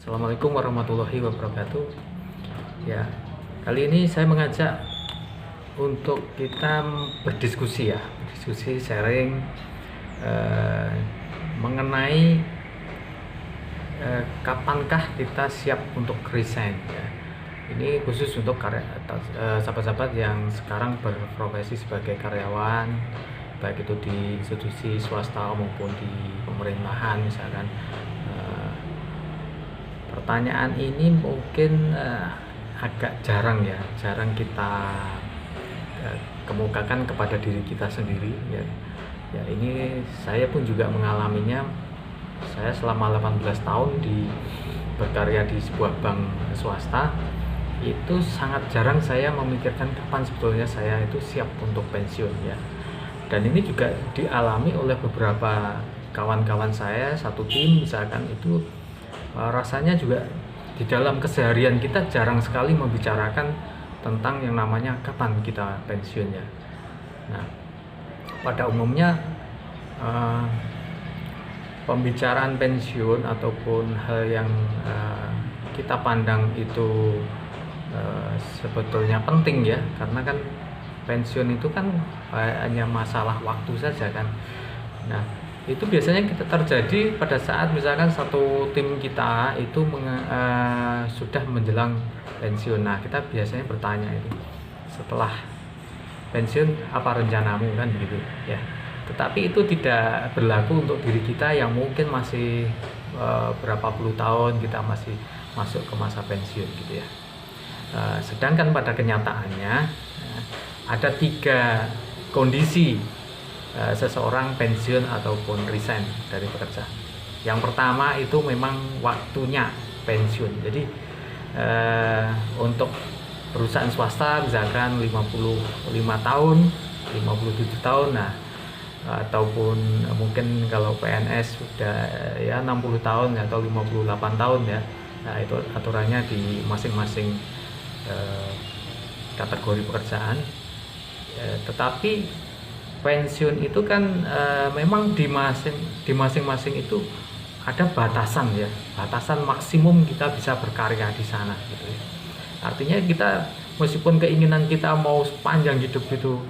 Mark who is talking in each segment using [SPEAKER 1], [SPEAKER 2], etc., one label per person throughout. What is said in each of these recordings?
[SPEAKER 1] Assalamualaikum warahmatullahi wabarakatuh. Ya, kali ini saya mengajak untuk kita berdiskusi sharing mengenai kapankah kita siap untuk resign. Ya. Ini khusus untuk sahabat-sahabat yang sekarang berprofesi sebagai karyawan, baik itu di institusi swasta maupun di pemerintahan misalkan. Pertanyaan ini mungkin agak jarang kita kemukakan kepada diri kita sendiri ya. Ya, ini saya pun juga mengalaminya. Saya selama 18 tahun berkarya di sebuah bank swasta. Itu sangat jarang saya memikirkan kapan sebetulnya saya itu siap untuk pensiun ya. Dan ini juga dialami oleh beberapa kawan-kawan saya, satu tim misalkan itu. Rasanya juga di dalam keseharian kita jarang sekali membicarakan tentang yang namanya kapan kita pensiunnya. Nah, pada umumnya pembicaraan pensiun ataupun hal yang kita pandang itu sebetulnya penting ya, karena kan pensiun itu kan hanya masalah waktu saja kan. Nah, itu biasanya kita terjadi pada saat misalkan satu tim kita itu sudah menjelang pensiun. Nah, kita biasanya bertanya itu, setelah pensiun apa rencanamu kan begitu ya. Tetapi itu tidak berlaku untuk diri kita yang mungkin masih berapa puluh tahun kita masih masuk ke masa pensiun gitu ya. Sedangkan pada kenyataannya ada 3 kondisi seseorang pensiun ataupun resign dari pekerjaan. Yang pertama itu memang waktunya pensiun. Jadi untuk perusahaan swasta misalkan 55 tahun, 57 tahun, nah ataupun mungkin kalau PNS sudah ya 60 tahun atau 58 tahun ya. Nah, itu aturannya di masing-masing kategori pekerjaan. Tetapi pensiun itu kan memang di masing-masing itu ada batasan ya, batasan maksimum kita bisa berkarya di sana gitu ya. Artinya kita meskipun keinginan kita mau sepanjang hidup itu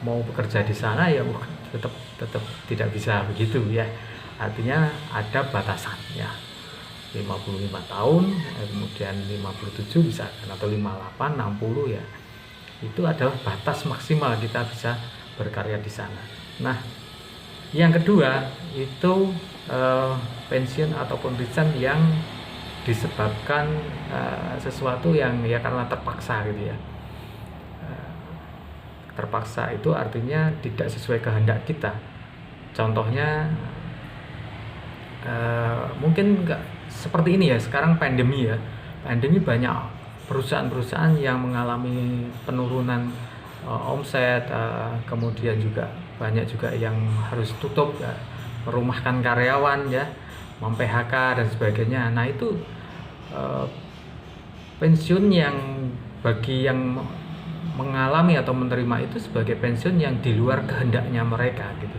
[SPEAKER 1] mau bekerja di sana ya tetap tidak bisa begitu ya. Artinya ada batasan ya, 55 tahun kemudian 57 bisa atau 58 60 ya, itu adalah batas maksimal kita bisa berkarya di sana. Nah, yang kedua itu pensiun ataupun resign yang disebabkan sesuatu yang ya karena terpaksa gitu ya. Terpaksa itu artinya tidak sesuai kehendak kita. Contohnya mungkin nggak seperti ini ya, sekarang pandemi ya. Pandemi banyak perusahaan-perusahaan yang mengalami penurunan omset, kemudian juga banyak juga yang harus tutup ya, merumahkan karyawan ya, mem-PHK dan sebagainya. Nah, itu pensiun yang bagi yang mengalami atau menerima itu sebagai pensiun yang di luar kehendaknya mereka gitu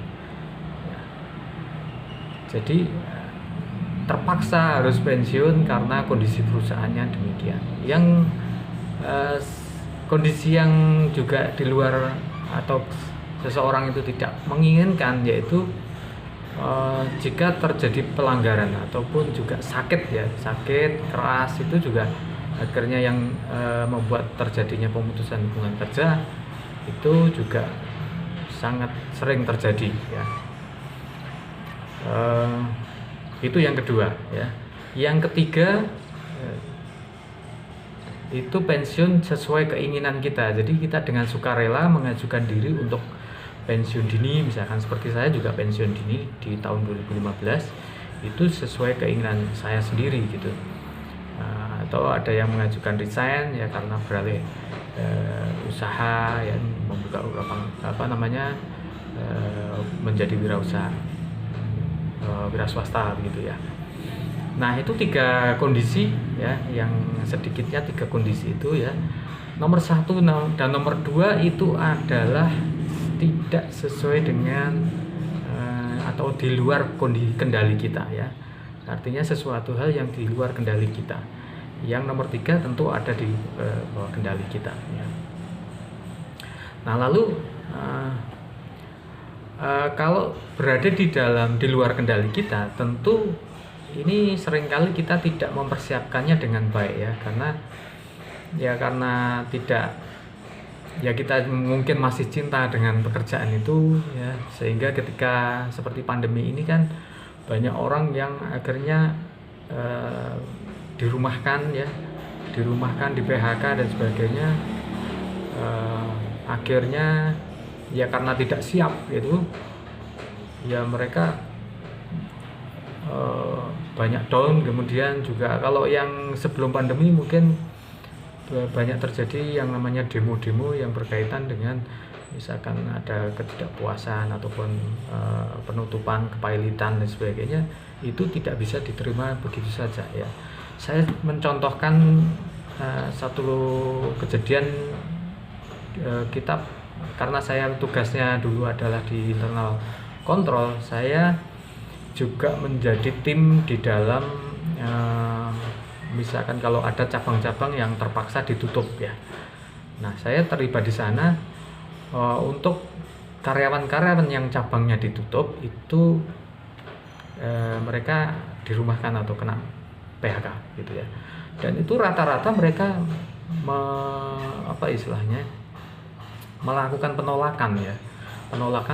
[SPEAKER 1] ya. Jadi terpaksa harus pensiun karena kondisi perusahaannya demikian. Yang kondisi yang juga di luar atau seseorang itu tidak menginginkan yaitu jika terjadi pelanggaran ataupun juga sakit keras, itu juga akhirnya yang membuat terjadinya pemutusan hubungan kerja itu juga sangat sering terjadi ya. Itu yang kedua ya. Yang ketiga itu pensiun sesuai keinginan kita. Jadi kita dengan sukarela mengajukan diri untuk pensiun dini, misalkan seperti saya juga pensiun dini di tahun 2015 itu sesuai keinginan saya sendiri gitu. Atau ada yang mengajukan resign ya karena beralih usaha ya, membuka menjadi wirausaha, wira swasta begitu ya. Nah, itu 3 kondisi ya, yang sedikitnya 3 kondisi itu ya. Nomor 1 dan nomor 2 itu adalah tidak sesuai dengan atau di luar kondisi kendali kita ya. artinya sesuatu hal yang di luar kendali kita. Yang nomor 3 tentu ada di bawah kendali kita ya. Nah lalu kalau berada di luar kendali kita, tentu ini seringkali kita tidak mempersiapkannya dengan baik ya, karena tidak ya, kita mungkin masih cinta dengan pekerjaan itu ya, sehingga ketika seperti pandemi ini kan banyak orang yang akhirnya dirumahkan, di PHK dan sebagainya. Akhirnya ya karena tidak siap gitu ya, mereka banyak down. Kemudian juga kalau yang sebelum pandemi mungkin banyak terjadi yang namanya demo-demo yang berkaitan dengan misalkan ada ketidakpuasan ataupun penutupan, kepailitan dan sebagainya. Itu tidak bisa diterima begitu saja ya. Saya mencontohkan satu kejadian kita, karena saya tugasnya dulu adalah di internal kontrol. Saya juga menjadi tim di dalam misalkan kalau ada cabang-cabang yang terpaksa ditutup ya. Nah, saya terlibat di sana untuk karyawan-karyawan yang cabangnya ditutup itu mereka dirumahkan atau kena PHK gitu ya. Dan itu rata-rata mereka melakukan penolakan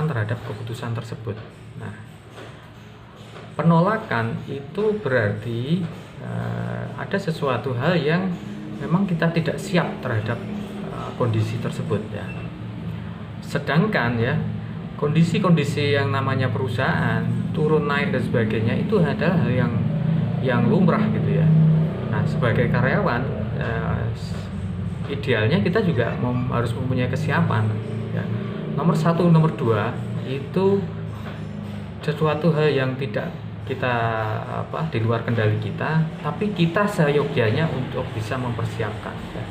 [SPEAKER 1] terhadap keputusan tersebut. Nah, penolakan itu berarti ada sesuatu hal yang memang kita tidak siap terhadap kondisi tersebut ya. Sedangkan ya, kondisi-kondisi yang namanya perusahaan turun naik dan sebagainya itu adalah hal yang lumrah gitu ya. Nah, sebagai karyawan idealnya kita juga harus mempunyai kesiapan ya. Nomor 1, nomor 2 itu sesuatu hal yang tidak kita di luar kendali kita, tapi kita seyogyanya untuk bisa mempersiapkan ya.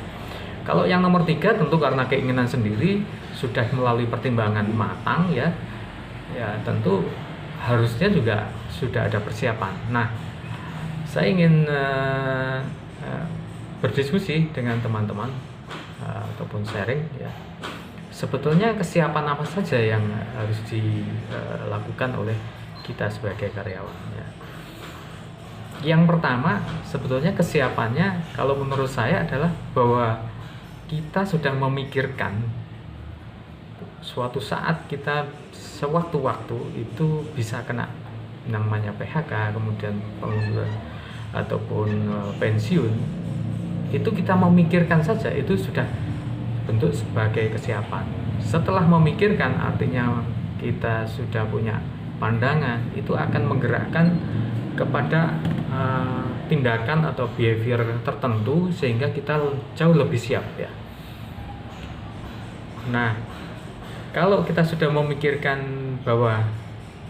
[SPEAKER 1] Kalau yang nomor 3 tentu karena keinginan sendiri, sudah melalui pertimbangan matang ya tentu harusnya juga sudah ada persiapan. Nah, saya ingin berdiskusi dengan teman-teman ataupun sharing ya. Sebetulnya kesiapan apa saja yang harus dilakukan oleh kita sebagai karyawan ya. Yang pertama, sebetulnya kesiapannya kalau menurut saya adalah bahwa kita sudah memikirkan suatu saat kita sewaktu-waktu itu bisa kena namanya PHK, kemudian pengunduran ataupun pensiun. Itu kita memikirkan saja itu sudah bentuk sebagai kesiapan. Setelah memikirkan artinya kita sudah punya pandangan, itu akan menggerakkan kepada tindakan atau behavior tertentu sehingga kita jauh lebih siap ya. Nah, kalau kita sudah memikirkan bahwa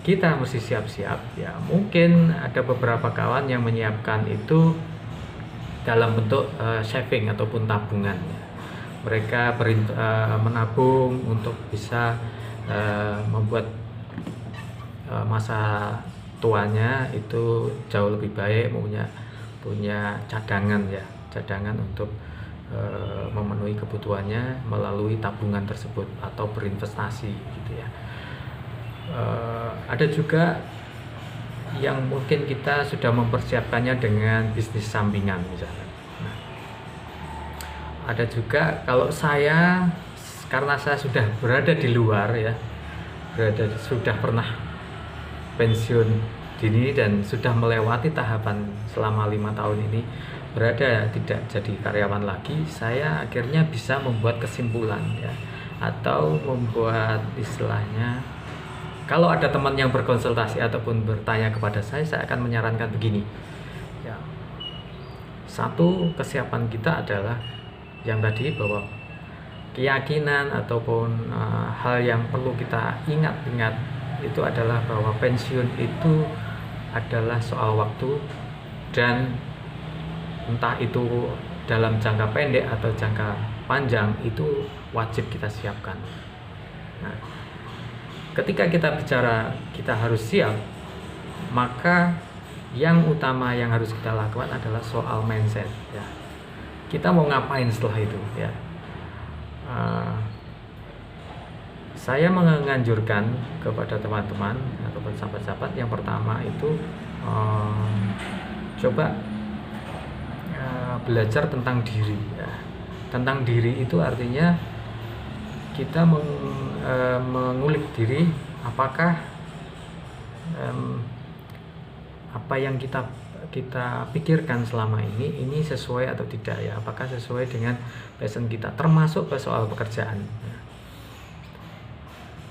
[SPEAKER 1] kita mesti siap-siap ya, mungkin ada beberapa kawan yang menyiapkan itu dalam bentuk saving ataupun tabungan ya. Mereka menabung untuk bisa membuat masa tuanya itu jauh lebih baik, punya cadangan untuk memenuhi kebutuhannya melalui tabungan tersebut atau berinvestasi gitu ya. Ada juga yang mungkin kita sudah mempersiapkannya dengan bisnis sampingan misalnya. Nah, ada juga kalau saya, karena saya sudah berada di luar ya, sudah pernah pensiun dini dan sudah melewati tahapan selama 5 tahun ini berada tidak jadi karyawan lagi, saya akhirnya bisa membuat kesimpulan ya, atau membuat istilahnya, kalau ada teman yang berkonsultasi ataupun bertanya kepada saya akan menyarankan begini ya. Satu, kesiapan kita adalah yang tadi, bahwa keyakinan ataupun hal yang perlu kita ingat itu adalah bahwa pensiun itu adalah soal waktu, dan entah itu dalam jangka pendek atau jangka panjang itu wajib kita siapkan. Nah, ketika kita bicara kita harus siap, maka yang utama yang harus kita lakukan adalah soal mindset ya. Kita mau ngapain setelah itu ya. Saya menganjurkan kepada teman-teman ataupun sahabat-sahabat, yang pertama itu coba belajar tentang diri ya. Tentang diri itu artinya kita mengulik diri, apakah apa yang kita pikirkan selama ini sesuai atau tidak ya, apakah sesuai dengan passion kita, termasuk ke soal pekerjaan ya.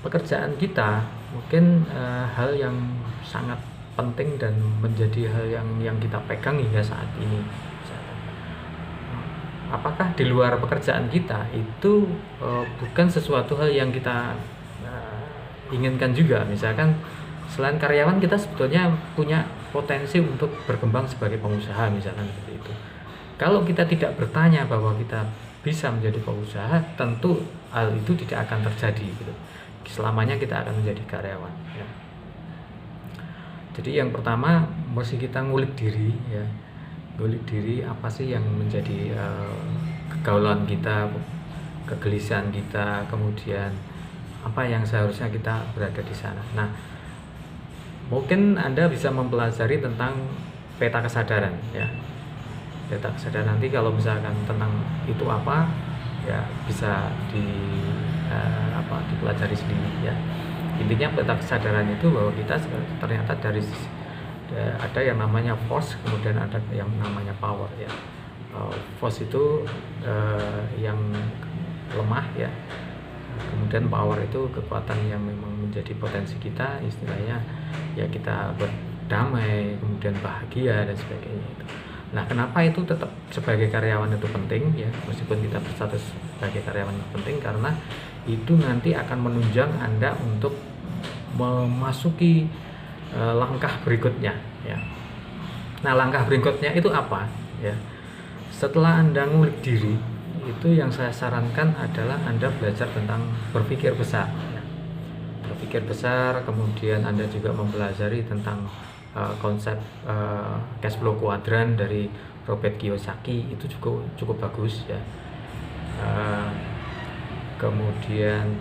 [SPEAKER 1] Pekerjaan kita mungkin hal yang sangat penting dan menjadi hal yang kita pegang hingga saat ini. Apakah di luar pekerjaan kita itu bukan sesuatu hal yang kita inginkan juga. Misalkan selain karyawan, kita sebetulnya punya potensi untuk berkembang sebagai pengusaha misalkan seperti itu. Kalau kita tidak bertanya bahwa kita bisa menjadi pengusaha, tentu hal itu tidak akan terjadi gitu. Selamanya kita akan menjadi karyawan ya. Jadi yang pertama mesti kita ngulik diri ya. Ngulik diri, apa sih yang menjadi kegaulan kita, kegelisahan kita, kemudian apa yang seharusnya kita berada di sana. Nah, mungkin Anda bisa mempelajari tentang peta kesadaran ya. Peta kesadaran nanti kalau misalkan tentang itu apa ya, bisa dipelajari sendiri ya. Intinya peta kesadaran itu bahwa kita ternyata dari ada yang namanya force, kemudian ada yang namanya power ya. Force itu yang lemah ya, kemudian power itu kekuatan yang memang menjadi potensi kita, istilahnya ya kita berdamai, kemudian bahagia dan sebagainya itu. Nah, kenapa itu tetap sebagai karyawan itu penting ya, meskipun kita berstatus sebagai karyawan itu penting, karena itu nanti akan menunjang Anda untuk memasuki langkah berikutnya ya. Nah, langkah berikutnya itu apa ya? Setelah Anda ngulik diri, itu yang saya sarankan adalah Anda belajar tentang berpikir besar ya. Berpikir besar, kemudian Anda juga mempelajari tentang konsep cash flow quadrant dari Robert Kiyosaki, itu cukup bagus ya. Kemudian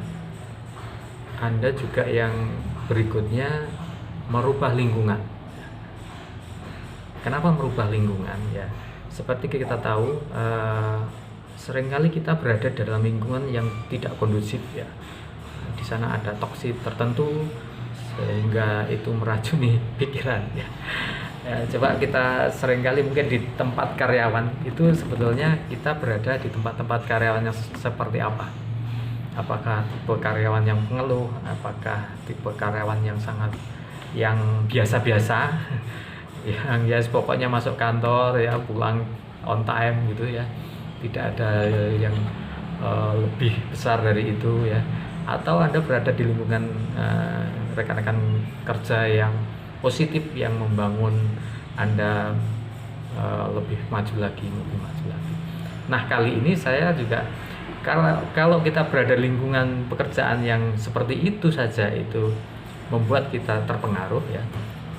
[SPEAKER 1] Anda juga yang berikutnya merubah lingkungan. Kenapa merubah lingkungan ya? Seperti kita tahu, seringkali kita berada dalam lingkungan yang tidak kondusif ya. Di sana ada toksik tertentu sehingga itu meracuni pikiran ya. Coba kita seringkali mungkin di tempat karyawan itu sebetulnya kita berada di tempat-tempat karyawan yang seperti apa? Apakah tipe karyawan yang pengeluh, apakah tipe karyawan yang biasa-biasa yang ya pokoknya masuk kantor ya pulang on time gitu ya, tidak ada yang lebih besar dari itu ya. Atau Anda berada di lingkungan rekan-rekan kerja yang positif, yang membangun Anda lebih maju lagi. Nah, kali ini saya juga, kalau kita berada di lingkungan pekerjaan yang seperti itu saja itu membuat kita terpengaruh ya,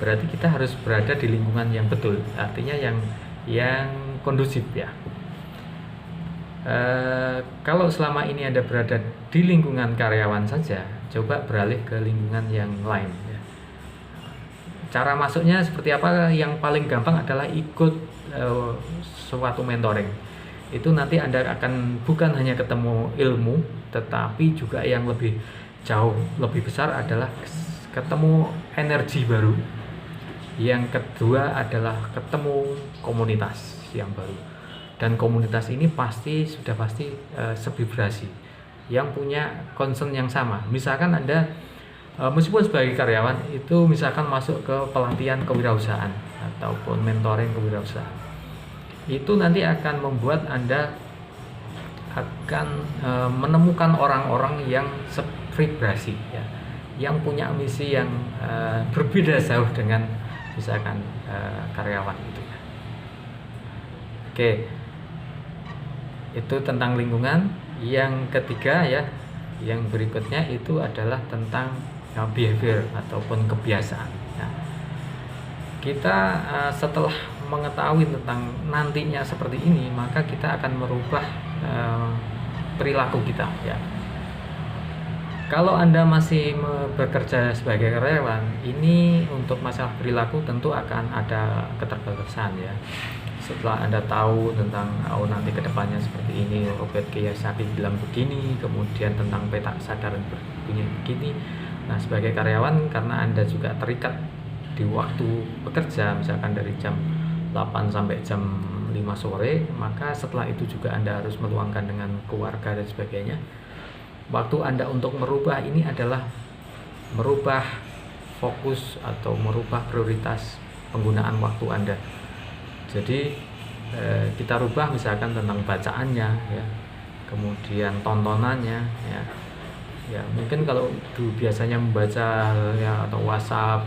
[SPEAKER 1] berarti kita harus berada di lingkungan yang betul, artinya yang kondusif ya. Kalau selama ini Anda berada di lingkungan karyawan saja, coba beralih ke lingkungan yang lain ya. Cara masuknya seperti apa? Yang paling gampang adalah ikut suatu mentoring. Itu nanti Anda akan bukan hanya ketemu ilmu, tetapi juga yang lebih jauh lebih besar adalah ketemu energi baru. Yang kedua adalah ketemu komunitas yang baru. Dan komunitas ini sudah pasti sevibrasi, yang punya concern yang sama. Misalkan Anda meskipun sebagai karyawan itu misalkan masuk ke pelatihan kewirausahaan ataupun mentoring kewirausahaan, itu nanti akan membuat Anda akan menemukan orang-orang yang sevibrasi ya, yang punya misi yang berbeda jauh dengan misalkan karyawan itu. Oke, itu tentang lingkungan. Yang ketiga ya, yang berikutnya itu adalah tentang behavior ataupun kebiasaan ya. kita setelah mengetahui tentang nantinya seperti ini, maka kita akan merubah perilaku kita ya. Kalau Anda masih bekerja sebagai karyawan, ini untuk masalah perilaku tentu akan ada keterbatasan ya. Setelah Anda tahu tentang nanti kedepannya seperti ini, Robert Kiyosaki bilang begini, kemudian tentang petak kesadaran bunyi begini. Nah, sebagai karyawan, karena Anda juga terikat di waktu bekerja, misalkan dari jam 8 sampai jam 5 sore, maka setelah itu juga Anda harus meluangkan dengan keluarga dan sebagainya. Waktu Anda untuk merubah ini adalah merubah fokus atau merubah prioritas penggunaan waktu Anda. Jadi kita rubah misalkan tentang bacaannya ya, kemudian tontonannya ya. Ya mungkin kalau biasanya membaca ya atau WhatsApp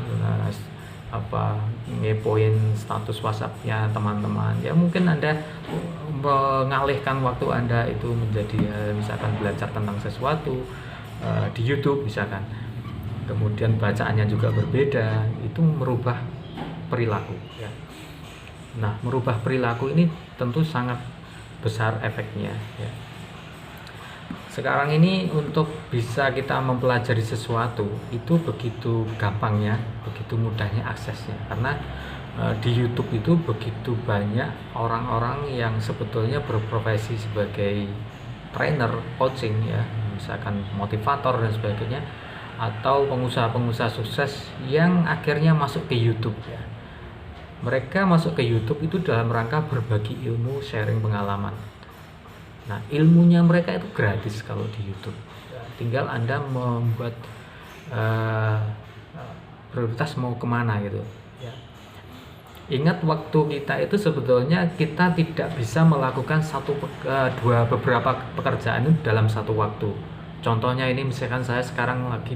[SPEAKER 1] ngepoin status WhatsAppnya teman-teman ya, mungkin Anda mengalihkan waktu Anda itu menjadi misalkan belajar tentang sesuatu di YouTube misalkan, kemudian bacaannya juga berbeda, itu merubah perilaku ya. Nah, merubah perilaku ini tentu sangat besar efeknya ya. Sekarang ini untuk bisa kita mempelajari sesuatu itu begitu gampangnya, begitu mudahnya aksesnya, karena di YouTube itu begitu banyak orang-orang yang sebetulnya berprofesi sebagai trainer, coaching ya, misalkan motivator dan sebagainya, atau pengusaha-pengusaha sukses yang akhirnya masuk ke YouTube ya. Mereka masuk ke YouTube itu dalam rangka berbagi ilmu, sharing pengalaman. Nah, ilmunya mereka itu gratis kalau di YouTube. Tinggal Anda membuat prioritas mau kemana gitu. Ingat, waktu kita itu sebetulnya kita tidak bisa melakukan beberapa pekerjaan itu dalam satu waktu. Contohnya ini misalkan saya sekarang lagi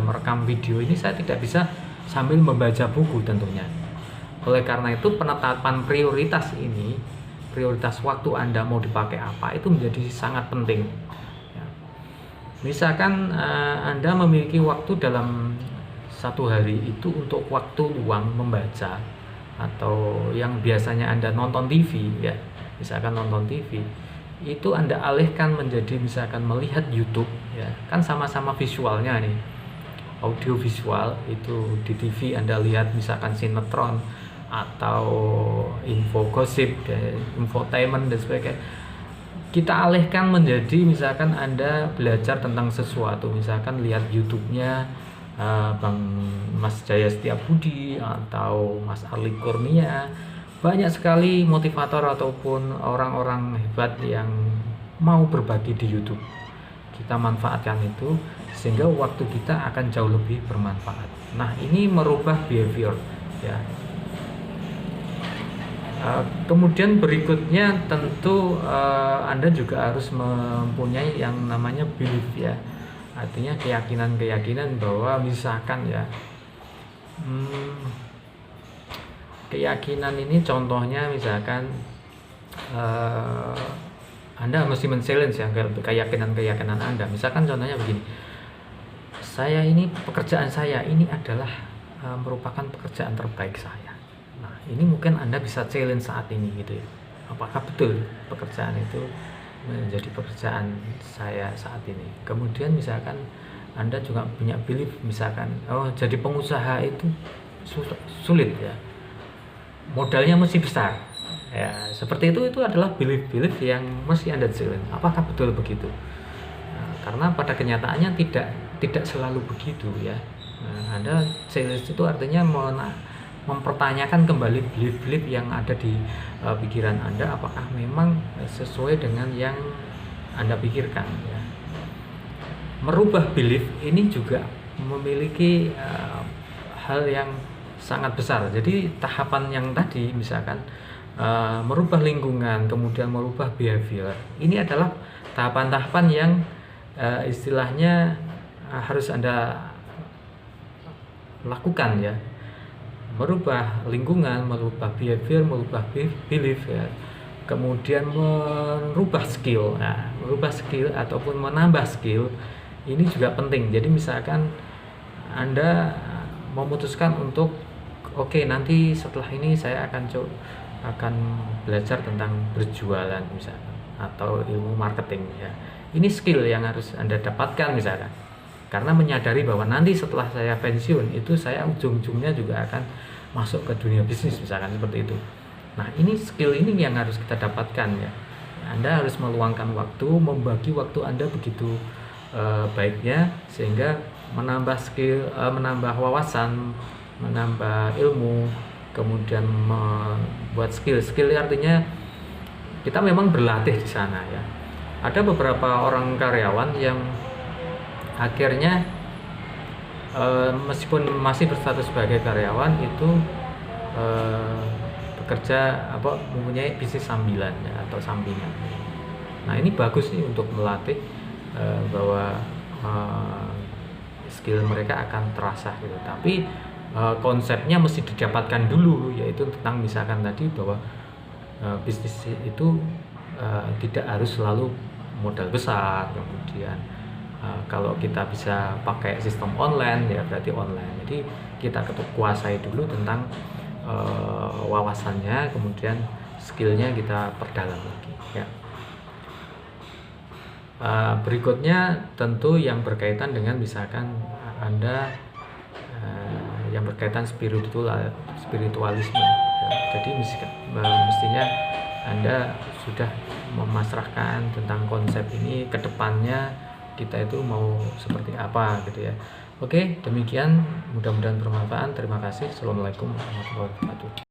[SPEAKER 1] merekam video ini, saya tidak bisa sambil membaca buku tentunya. Oleh karena itu penetapan prioritas ini, prioritas waktu Anda mau dipakai apa, itu menjadi sangat penting. Misalkan Anda memiliki waktu dalam satu hari itu untuk waktu luang membaca, atau yang biasanya Anda nonton TV ya, misalkan nonton TV, itu Anda alihkan menjadi misalkan melihat YouTube ya, kan sama-sama visualnya nih, audio visual. Itu di TV Anda lihat misalkan sinetron atau info gosip, infotainment dan sebagainya. Kita alihkan menjadi misalkan Anda belajar tentang sesuatu, misalkan lihat YouTube-nya Bang Mas Jaya Setiabudi atau Mas Arli Kurnia. Banyak sekali motivator ataupun orang-orang hebat yang mau berbagi di YouTube. Kita manfaatkan itu sehingga waktu kita akan jauh lebih bermanfaat. Nah, ini merubah behavior ya. Kemudian berikutnya tentu Anda juga harus mempunyai yang namanya belief ya. Artinya keyakinan bahwa misalkan ya, keyakinan ini contohnya misalkan Anda mesti men-challenge ya keyakinan Anda. Misalkan contohnya begini, saya ini, pekerjaan saya ini adalah merupakan pekerjaan terbaik saya. Nah, ini mungkin Anda bisa challenge saat ini gitu ya. Apakah betul pekerjaan itu menjadi pekerjaan saya saat ini? Kemudian misalkan Anda juga punya belief, misalkan jadi pengusaha itu sulit ya, modalnya mesti besar ya, seperti itu adalah belief yang mesti Anda challenge. Apakah betul begitu? Nah, karena pada kenyataannya tidak selalu begitu ya. Nah, Anda challenge itu artinya mempertanyakan kembali belief yang ada di pikiran Anda, apakah memang sesuai dengan yang Anda pikirkan ya. Merubah belief ini juga memiliki hal yang sangat besar. Jadi tahapan yang tadi misalkan merubah lingkungan, kemudian merubah behavior, ini adalah tahapan-tahapan yang istilahnya harus Anda lakukan ya. Merubah lingkungan, merubah behavior, merubah belief ya. Kemudian merubah skill. Nah, merubah skill ataupun menambah skill ini juga penting. Jadi misalkan Anda memutuskan untuk oke, nanti setelah ini saya akan belajar tentang berjualan misalkan, atau ilmu marketing ya. Ini skill yang harus Anda dapatkan misalkan. Karena menyadari bahwa nanti setelah saya pensiun itu saya ujung-ujungnya juga akan masuk ke dunia bisnis misalkan seperti itu. Nah, ini skill ini yang harus kita dapatkan ya. Anda harus meluangkan waktu, membagi waktu Anda begitu baiknya, sehingga menambah skill, menambah wawasan, menambah ilmu, kemudian membuat skill artinya kita memang berlatih di sana ya. Ada beberapa orang karyawan yang akhirnya meskipun masih berstatus sebagai karyawan itu bekerja mempunyai bisnis sambilan ya, atau sampingan. Nah, ini bagus nih untuk melatih bahwa skill mereka akan terasa gitu. Tapi konsepnya mesti didapatkan dulu, yaitu tentang misalkan tadi bahwa bisnis itu tidak harus selalu modal besar, kemudian kalau kita bisa pakai sistem online ya berarti online. Jadi kita kuasai dulu tentang wawasannya, kemudian skillnya kita perdalam lagi ya. Berikutnya tentu yang berkaitan dengan misalkan Anda yang berkaitan spiritualisme ya. Jadi mestinya Anda sudah memasrahkan tentang konsep ini ke depannya kita itu mau seperti apa gitu ya. Oke, demikian, mudah-mudahan bermanfaat. Terima kasih. Assalamualaikum warahmatullahi wabarakatuh.